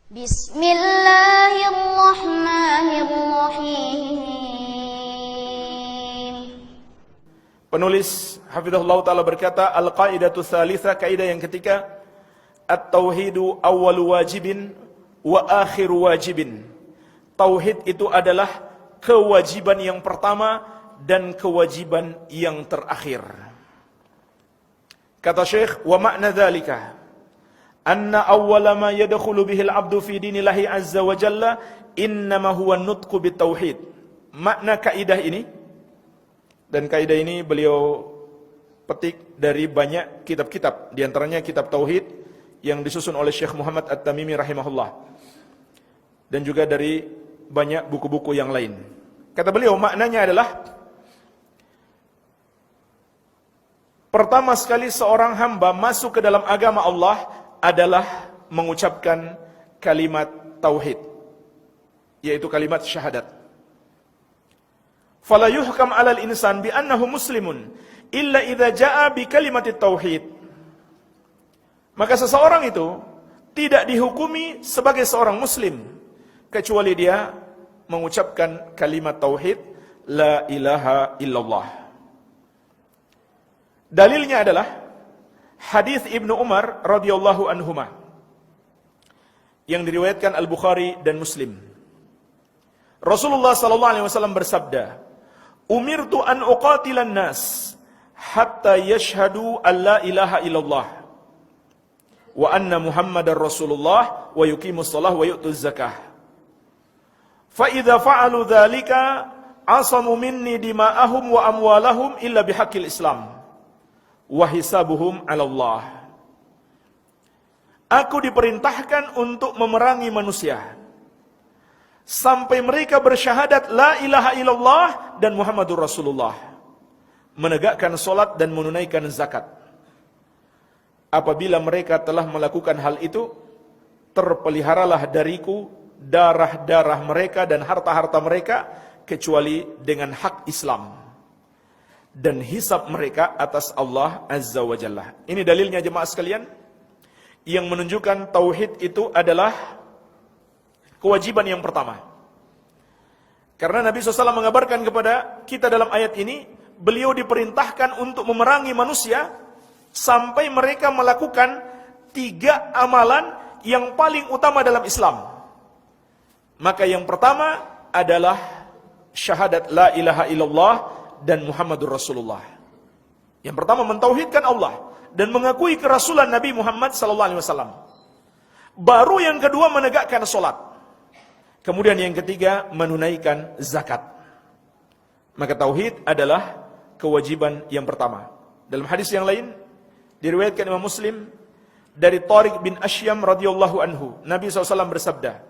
Bismillahirrahmanirrahim. Penulis hafizahullah ta'ala berkata, Al-qaidatu tsalitsah, kaidah yang ketiga, At-tauhidu awwalu wajibin wa akhiru wajibin. Tauhid itu adalah kewajiban yang pertama dan kewajiban yang terakhir. Kata Syekh, wa makna dzalika anna awwala ma yadkhulu bihi al-'abdu fi dinillahi azza wa jalla innama huwa an-nutqu bitauhid. Makna kaidah ini, dan kaidah ini beliau petik dari banyak kitab-kitab, di antaranya kitab tauhid yang disusun oleh Syekh Muhammad At-Tamimi rahimahullah, dan juga dari banyak buku-buku yang lain. Kata beliau, maknanya adalah pertama sekali seorang hamba masuk ke dalam agama Allah adalah mengucapkan kalimat tauhid, yaitu kalimat syahadat. Fala yuhkam 'alal insan bi annahu muslimun illa idza jaa bi kalimatit tauhid. Maka seseorang itu tidak dihukumi sebagai seorang muslim kecuali dia mengucapkan kalimat tauhid la ilaha illallah. Dalilnya adalah hadis Ibnu Umar radhiyallahu anhuma yang diriwayatkan Al-Bukhari dan Muslim. Rasulullah sallallahu alaihi wasallam bersabda, "Umirtu an uqatilan nas hatta yashhadu an la ilaha illallah wa anna Muhammadar Rasulullah wa yuqimus shalah wa yu'tuz zakah. Fa idza fa'alu dzalika asamu minni dima'ahum wa amwalahum illa bihaqqil Islam wa hisabuhum 'ala Allah." Aku diperintahkan untuk memerangi manusia sampai mereka bersyahadat la ilaha illallah dan Muhammadur Rasulullah, menegakkan salat dan menunaikan zakat. Apabila mereka telah melakukan hal itu, terpeliharalah dariku darah-darah mereka dan harta-harta mereka kecuali dengan hak Islam, dan hisab mereka atas Allah Azza wa Jalla. Ini dalilnya jemaah sekalian, yang menunjukkan tauhid itu adalah kewajiban yang pertama. Karena Nabi SAW mengabarkan kepada kita dalam ayat ini, beliau diperintahkan untuk memerangi manusia sampai mereka melakukan 3 amalan yang paling utama dalam Islam. Maka yang pertama adalah syahadat la ilaha illallah dan Muhammadur Rasulullah. Yang pertama mentauhidkan Allah dan mengakui kerasulan Nabi Muhammad SAW. Baru yang kedua menegakkan salat. Kemudian yang ketiga menunaikan zakat. Maka tauhid adalah kewajiban yang pertama. Dalam hadis yang lain diriwayatkan Imam Muslim dari Tariq bin Ashyam radhiyallahu anhu, Nabi SAW bersabda,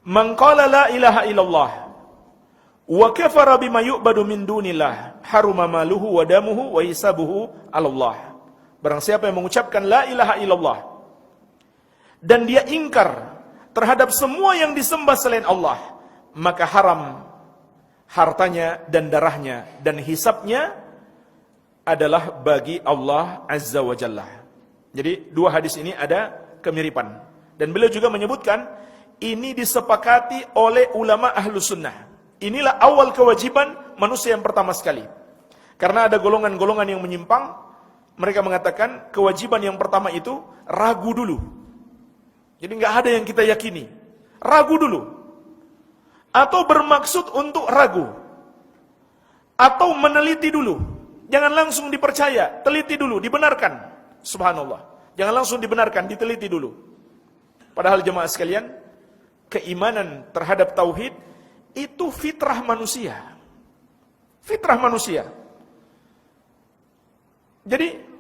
"Man qala la ilaha illallah wa kafara bima yu'badu min dunillah, haruma maluhu wa damuhu wa hisabuhu 'ala Allah." Barang siapa yang mengucapkan la ilaha illallah dan dia ingkar terhadap semua yang disembah selain Allah, maka haram hartanya dan darahnya dan hisabnya adalah bagi Allah Azza wa Jalla. Jadi 2 hadis ini ada kemiripan, dan beliau juga menyebutkan ini disepakati oleh ulama ahlu sunnah. Inilah awal kewajiban manusia yang pertama sekali. Karena ada golongan-golongan yang menyimpang. Mereka mengatakan kewajiban yang pertama itu ragu dulu. Jadi nggak ada yang kita yakini, ragu dulu, atau bermaksud untuk ragu, atau meneliti dulu. Jangan langsung dipercaya, teliti dulu, dibenarkan. Subhanallah, jangan langsung dibenarkan, diteliti dulu. Padahal jemaah sekalian, keimanan terhadap tauhid itu fitrah manusia. Fitrah manusia. Jadi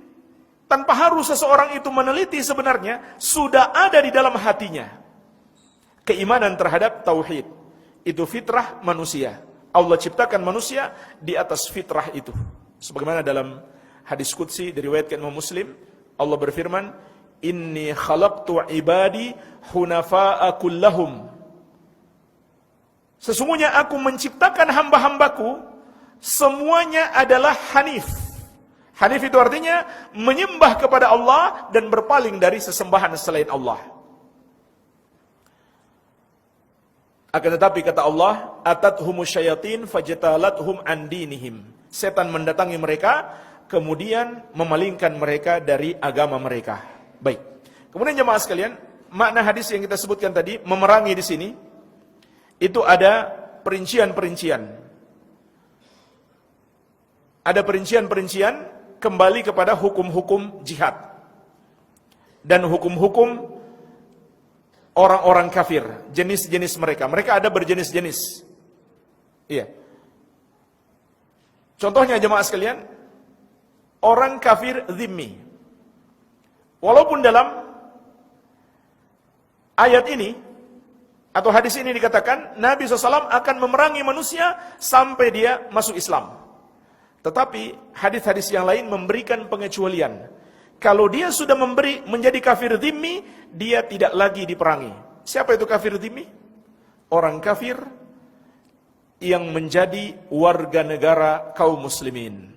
tanpa harus seseorang itu meneliti, sebenarnya sudah ada di dalam hatinya keimanan terhadap tauhid. Itu fitrah manusia. Allah ciptakan manusia di atas fitrah itu. Sebagaimana dalam hadis qudsi diriwayatkan Imam Muslim, Allah berfirman, "Inni khalaqtu ibadi hunafa'a kullahum." Sesungguhnya aku menciptakan hamba-hambaku semuanya adalah hanif. Hanif itu artinya menyembah kepada Allah dan berpaling dari sesembahan selain Allah. Akan tetapi kata Allah, atathumus syayatin fajtalathum an dinihim. Setan mendatangi mereka, kemudian memalingkan mereka dari agama mereka. Baik. Kemudian jemaah sekalian, makna hadis yang kita sebutkan tadi, memerangi di sini, itu ada perincian-perincian. Ada perincian-perincian kembali kepada hukum-hukum jihad. Dan hukum-hukum orang-orang kafir, jenis-jenis mereka. Mereka ada berjenis-jenis. Iya. Contohnya jemaah sekalian, orang kafir zimmi. Walaupun dalam ayat ini atau hadis ini dikatakan Nabi SAW akan memerangi manusia sampai dia masuk Islam. Tetapi hadis-hadis yang lain memberikan pengecualian. Kalau dia sudah menjadi kafir dhimmi, dia tidak lagi diperangi. Siapa itu kafir dhimmi? Orang kafir yang menjadi warga negara kaum muslimin.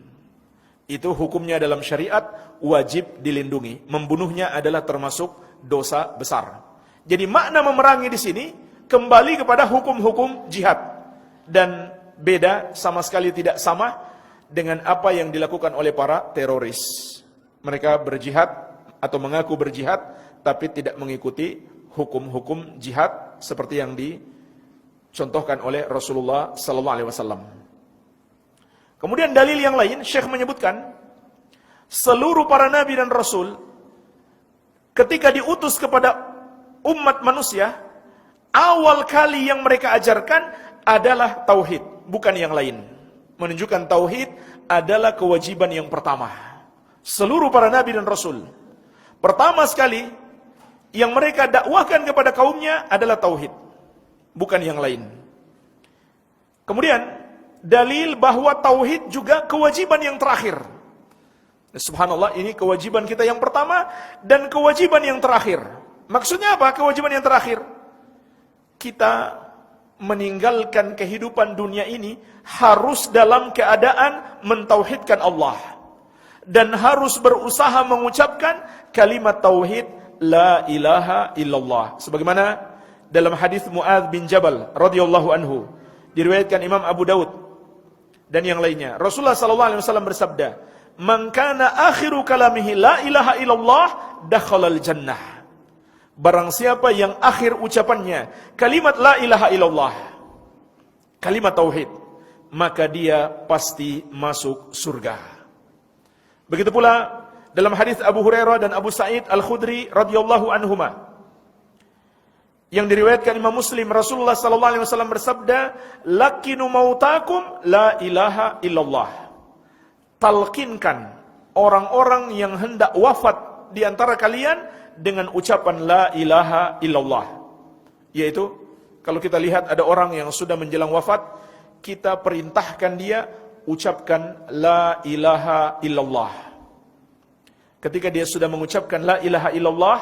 Itu hukumnya dalam syariat wajib dilindungi. Membunuhnya adalah termasuk dosa besar. Jadi makna memerangi di sini kembali kepada hukum-hukum jihad. Dan beda, sama sekali tidak sama dengan apa yang dilakukan oleh para teroris. Mereka berjihad atau mengaku berjihad, tapi tidak mengikuti hukum-hukum jihad seperti yang dicontohkan oleh Rasulullah SAW. Kemudian dalil yang lain, Syekh menyebutkan, seluruh para nabi dan rasul, ketika diutus kepada umat manusia, awal kali yang mereka ajarkan adalah tauhid, bukan yang lain. Menunjukkan tauhid adalah kewajiban yang pertama. Seluruh para nabi dan rasul, pertama sekali yang mereka dakwahkan kepada kaumnya adalah tauhid, bukan yang lain. Kemudian dalil bahwa tauhid juga kewajiban yang terakhir. Subhanallah, ini kewajiban kita yang pertama dan kewajiban yang terakhir. Maksudnya apa kewajiban yang terakhir? Kita meninggalkan kehidupan dunia ini harus dalam keadaan mentauhidkan Allah. Dan harus berusaha mengucapkan kalimat tauhid la ilaha illallah. Sebagaimana dalam hadis Mu'adz bin Jabal radhiyallahu anhu, diriwayatkan Imam Abu Daud dan yang lainnya. Rasulullah SAW bersabda, "Man kana akhiru kalamihi la ilaha illallah dakhalal jannah." Barang siapa yang akhir ucapannya kalimat la ilaha illallah, kalimat tauhid, maka dia pasti masuk surga. Begitu pula dalam hadis Abu Hurairah dan Abu Sa'id Al-Khudri radhiyallahu anhuma yang diriwayatkan Imam Muslim, Rasulullah SAW bersabda, "Lakinu mautakum la ilaha illallah." Talqinkan orang-orang yang hendak wafat di antara kalian dengan ucapan la ilaha illallah. Yaitu kalau kita lihat ada orang yang sudah menjelang wafat, kita perintahkan dia ucapkan la ilaha illallah. Ketika dia sudah mengucapkan la ilaha illallah,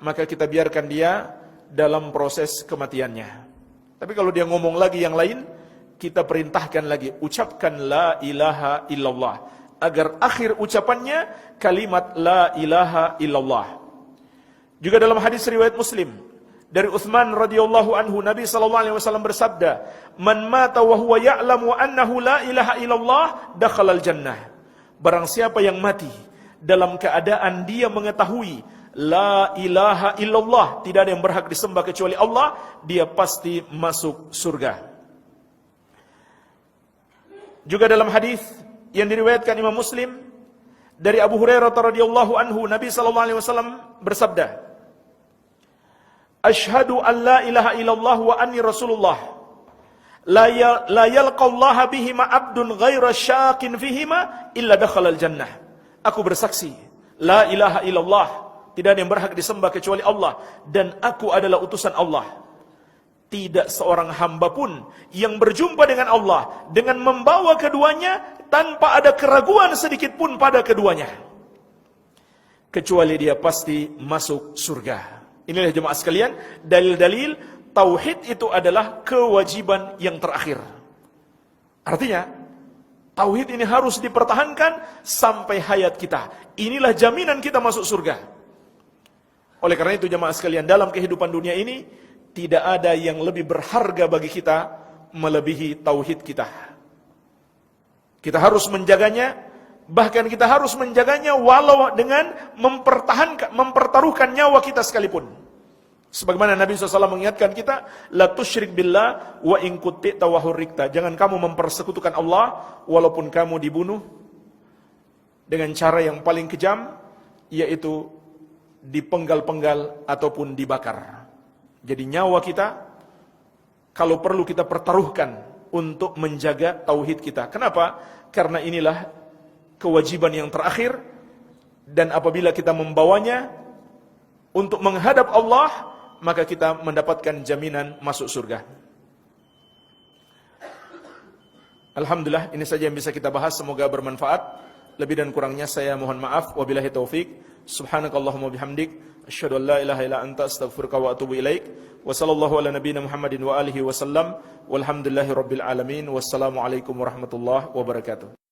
maka kita biarkan dia dalam proses kematiannya. Tapi kalau dia ngomong lagi yang lain, kita perintahkan lagi ucapkan la ilaha illallah, agar akhir ucapannya kalimat la ilaha illallah. Juga dalam hadis riwayat Muslim dari Utsman radhiyallahu anhu, Nabi SAW bersabda, "Man mata wa huwa ya'lamu annahu la ilaha illallah dakhalal jannah." Barang siapa yang mati dalam keadaan dia mengetahui la ilaha illallah, tidak ada yang berhak disembah kecuali Allah, dia pasti masuk surga. Juga dalam hadis yang diriwayatkan Imam Muslim dari Abu Hurairah radhiyallahu anhu, Nabi SAW bersabda, "Asyhadu an la ilaha illallah wa anni rasulullah. La yalqallaha bihima abdun ghaira syakin fihima illa dakhalal jannah." Aku bersaksi, la ilaha illallah, tidak ada yang berhak disembah kecuali Allah, dan aku adalah utusan Allah. Tidak seorang hamba pun yang berjumpa dengan Allah dengan membawa keduanya tanpa ada keraguan sedikit pun pada keduanya, kecuali dia pasti masuk surga. Inilah jemaah sekalian, dalil-dalil tauhid itu adalah kewajiban yang terakhir. Artinya, tauhid ini harus dipertahankan sampai hayat kita. Inilah jaminan kita masuk surga. Oleh karena itu jemaah sekalian, dalam kehidupan dunia ini, tidak ada yang lebih berharga bagi kita melebihi tauhid kita. Kita harus menjaganya, bahkan kita harus menjaganya walau dengan mempertaruhkan nyawa kita sekalipun. Sebagaimana Nabi SAW mengingatkan kita, la tusyrik billah wa in qutti'ta wa hurrikta. Jangan kamu mempersekutukan Allah walaupun kamu dibunuh dengan cara yang paling kejam, yaitu dipenggal-penggal ataupun dibakar. Jadi nyawa kita kalau perlu kita pertaruhkan untuk menjaga tauhid kita. Kenapa? Karena inilah kewajiban yang terakhir, dan apabila kita membawanya untuk menghadap Allah, maka kita mendapatkan jaminan masuk surga. Alhamdulillah, ini saja yang bisa kita bahas, semoga bermanfaat. Lebih dan kurangnya saya mohon maaf. Wabillahi taufik. Subhanakallahumma bihamdik, asyhadu an la ilaha illa anta, astaghfiruka wa atubu ilaik. Wa sallallahu ala nabiyyina Muhammadin wa alihi wasallam. Walhamdulillahi rabbil alamin. Wassalamu alaikum warahmatullahi wabarakatuh.